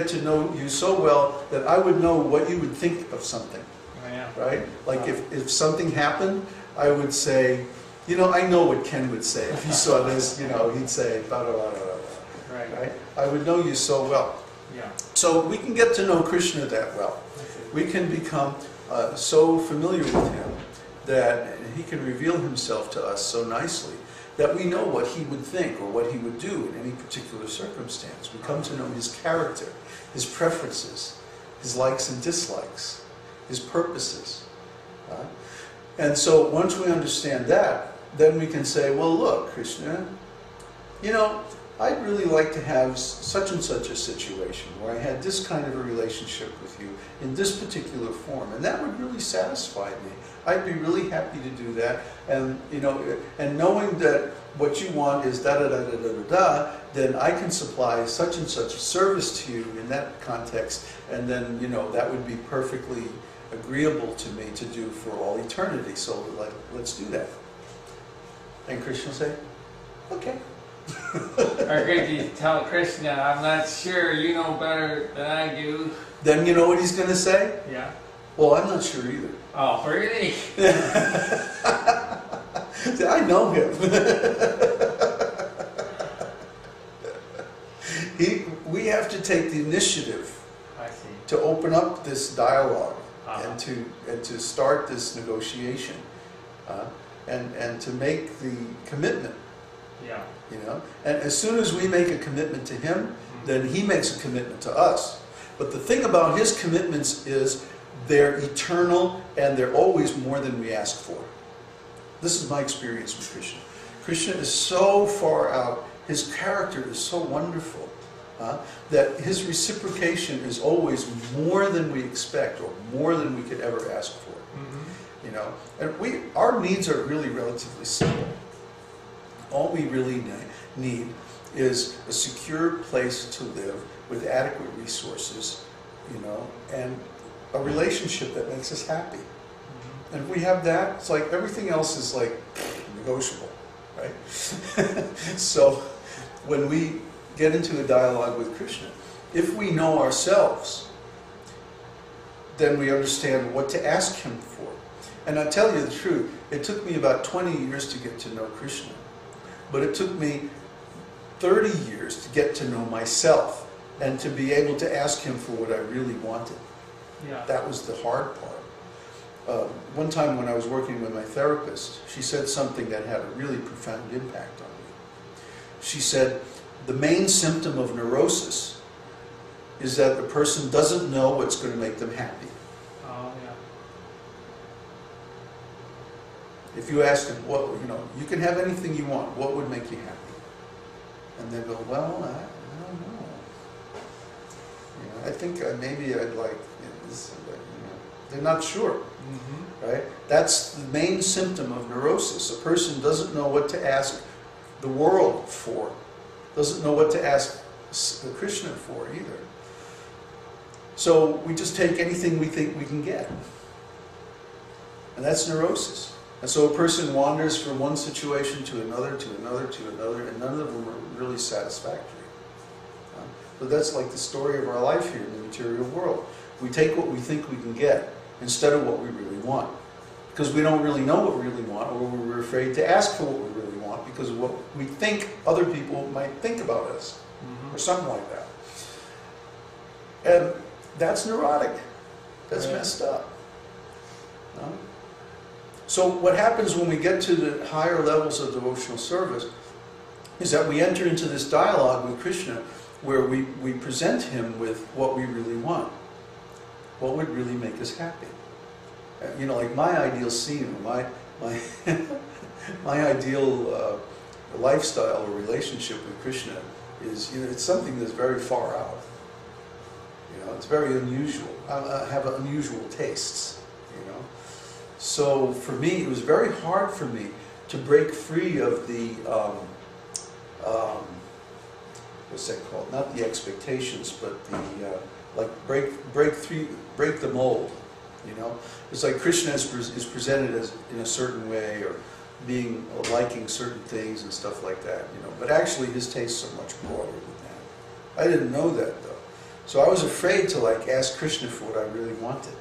get to know you so well that I would know what you would think of something. Oh, yeah. Right? Like if something happened, I would say, you know, I know what Ken would say if he saw this, you know, he'd say, blah, blah, blah, blah, blah. Right? I would know you so well. Yeah. So we can get to know Krishna that well. We can become so familiar with him that he can reveal himself to us so nicely that we know what he would think or what he would do in any particular circumstance. We come to know his character, his preferences, his likes and dislikes, his purposes. And so once we understand that, then we can say, well, look, Krishna, you know, I'd really like to have such and such a situation where I had this kind of a relationship with you in this particular form, and that would really satisfy me. I'd be really happy to do that, and you know, and knowing that what you want is da da da da da da da, then I can supply such and such a service to you in that context, and then you know that would be perfectly agreeable to me to do for all eternity. So let's do that. And Krishna will say, okay. Or could you tell Krishna, I'm not sure, you know better than I do. Then you know what he's going to say? Yeah. Well, I'm not sure either. Oh, really? See, I know him. We have to take the initiative to open up this dialogue and to start this negotiation and to make the commitment. Yeah. You know, and as soon as we make a commitment to him, then he makes a commitment to us. But the thing about his commitments is they're eternal and they're always more than we ask for. This is my experience with Krishna. Krishna is so far out, his character is so wonderful, that his reciprocation is always more than we expect or more than we could ever ask for. You know, and our needs are really relatively simple. All we really need is a secure place to live with adequate resources, you know, and a relationship that makes us happy. And if we have that, it's like everything else is like negotiable, right? So when we get into a dialogue with Krishna, if we know ourselves, then we understand what to ask him for. And I tell you the truth, it took me about 20 years to get to know Krishna. But it took me 30 years to get to know myself and to be able to ask him for what I really wanted. Yeah. That was the hard part. One time when I was working with my therapist, she said something that had a really profound impact on me. She said, the main symptom of neurosis is that the person doesn't know what's going to make them happy. Oh, yeah. If you ask them, well, you know, you can have anything you want, what would make you happy? And they go, well, I don't know. You know, I think maybe I'd like, you know, this, you know, they're not sure, right? That's the main symptom of neurosis. A person doesn't know what to ask the world for, doesn't know what to ask Krishna for either. So we just take anything we think we can get. And that's neurosis. And so a person wanders from one situation to another, to another, to another, and none of them are really satisfactory. But that's like the story of our life here in the material world. We take what we think we can get instead of what we really want. Because we don't really know what we really want, or we're afraid to ask for what we really want because of what we think other people might think about us, or something like that. And that's neurotic. That's messed up. No? So what happens when we get to the higher levels of devotional service is that we enter into this dialogue with Krishna where we present him with what we really want. What would really make us happy? You know, like my ideal scene, my ideal lifestyle or relationship with Krishna is, you know, it's something that's very far out. You know, it's very unusual. I have unusual tastes, you know. So for me, it was very hard for me to break free of the, what's that called? Not the expectations, but the, like break the mold, you know. It's like Krishna is presented as in a certain way, or liking certain things and stuff like that, you know. But actually his tastes are much broader than that. I didn't know that though. So I was afraid to like ask Krishna for what I really wanted.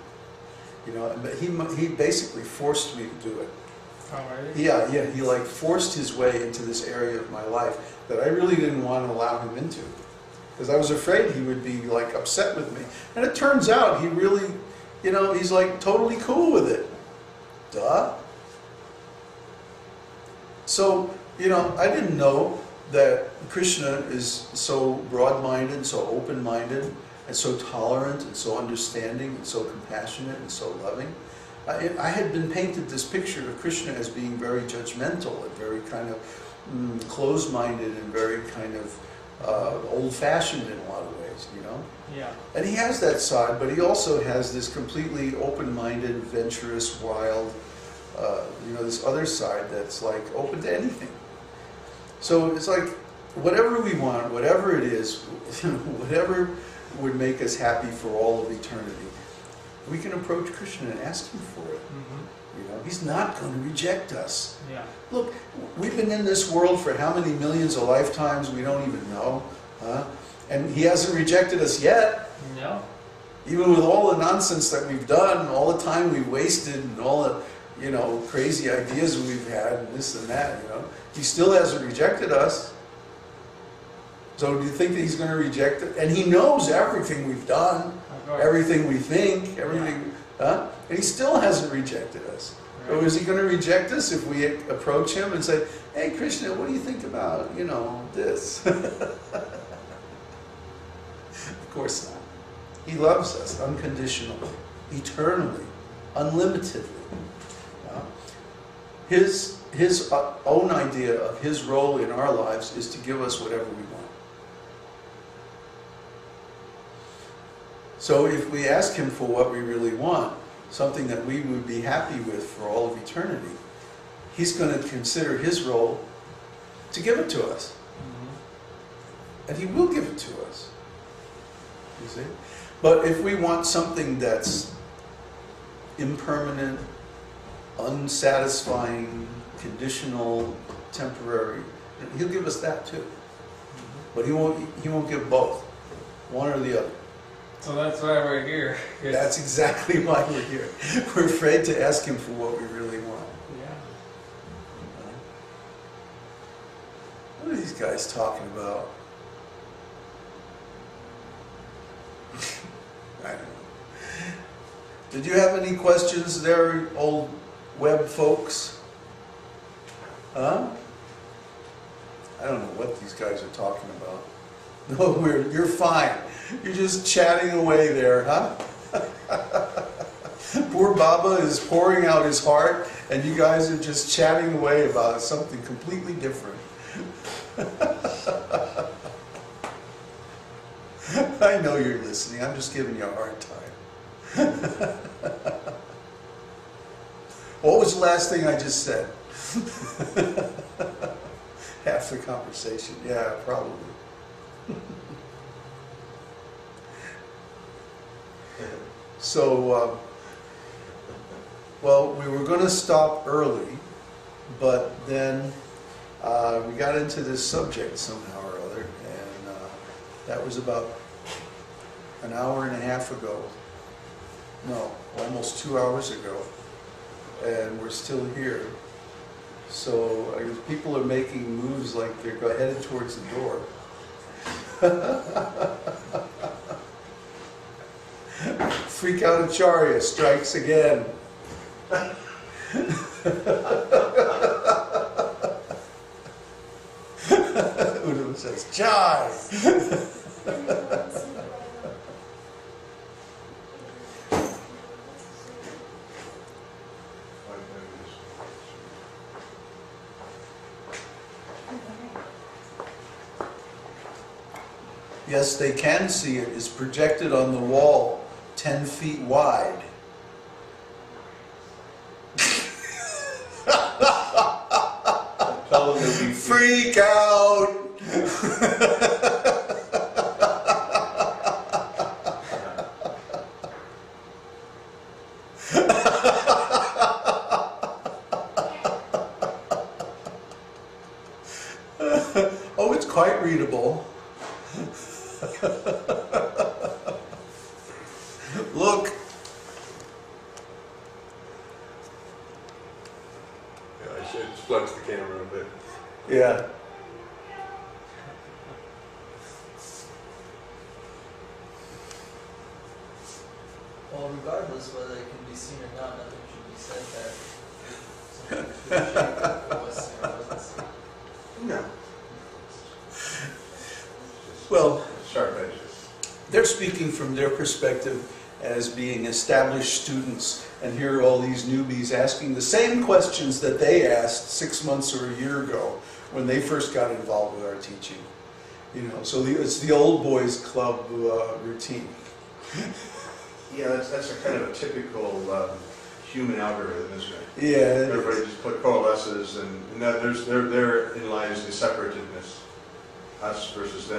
You know, but he basically forced me to do it. Oh, really? Yeah, he like forced his way into this area of my life that I really didn't want to allow him into. Because I was afraid he would be like upset with me. And it turns out he really, you know, he's like totally cool with it. Duh. So, you know, I didn't know that Krishna is so broad-minded, so open-minded, and so tolerant, and so understanding, and so compassionate, and so loving. I had been painted this picture of Krishna as being very judgmental, and very kind of closed-minded, and very kind of old-fashioned in a lot of ways, you know? Yeah. And he has that side, but he also has this completely open-minded, adventurous, wild, you know, this other side that's like open to anything. So it's like, whatever we want, whatever it is, whatever would make us happy for all of eternity, we can approach Krishna and ask him for it. You know, he's not going to reject us. Yeah. Look, we've been in this world for how many millions of lifetimes we don't even know, huh? And he hasn't rejected us yet. No. Even with all the nonsense that we've done, all the time we've wasted, and all the, you know, crazy ideas we've had, and this and that, you know, he still hasn't rejected us. So do you think that he's going to reject it? And he knows everything we've done, everything we think, everything, huh? And he still hasn't rejected us. Right. So is he going to reject us if we approach him and say, hey, Krishna, what do you think about, you know, this? Of course not. He loves us unconditionally, eternally, unlimitedly. His own idea of his role in our lives is to give us whatever we want. So if we ask him for what we really want, something that we would be happy with for all of eternity, he's going to consider his role to give it to us. And he will give it to us. You see? But if we want something that's impermanent, unsatisfying, conditional, temporary, he'll give us that too. But he won't give both, one or the other. So that's why we're here. That's exactly why we're here. We're afraid to ask him for what we really want. Yeah. What are these guys talking about? I don't know. Did you have any questions there, old web folks? Huh? I don't know what these guys are talking about. No, you're fine. You're just chatting away there, huh? Poor Baba is pouring out his heart, and you guys are just chatting away about something completely different. I know you're listening. I'm just giving you a hard time. What was the last thing I just said? Half the conversation. Yeah, probably. So, well, we were going to stop early, but then we got into this subject somehow or other, and that was about an hour and a half ago. No, almost 2 hours ago, and we're still here. So I guess people are making moves like they're headed towards the door. Freak out Acharya strikes again. Uddhava says, Jai! Yes, they can see it. It's projected on the wall 10 feet wide. Tell them they'll be Freak out! Oh, it's quite readable. flex the camera a bit. Yeah. Well, regardless whether it can be seen or not, nothing should be said that something should shape it was seen or wasn't seen. No. Well, Sharp edges. they're speaking from their perspective as being established students, and here are all these newbies asking the same questions that they asked 6 months or a year ago when they first got involved with our teaching. You know, so it's the old boys club routine. Yeah, that's a kind of a typical human algorithm, isn't it? Yeah. Everybody just coalesces, and therein lies the separativeness, us versus them.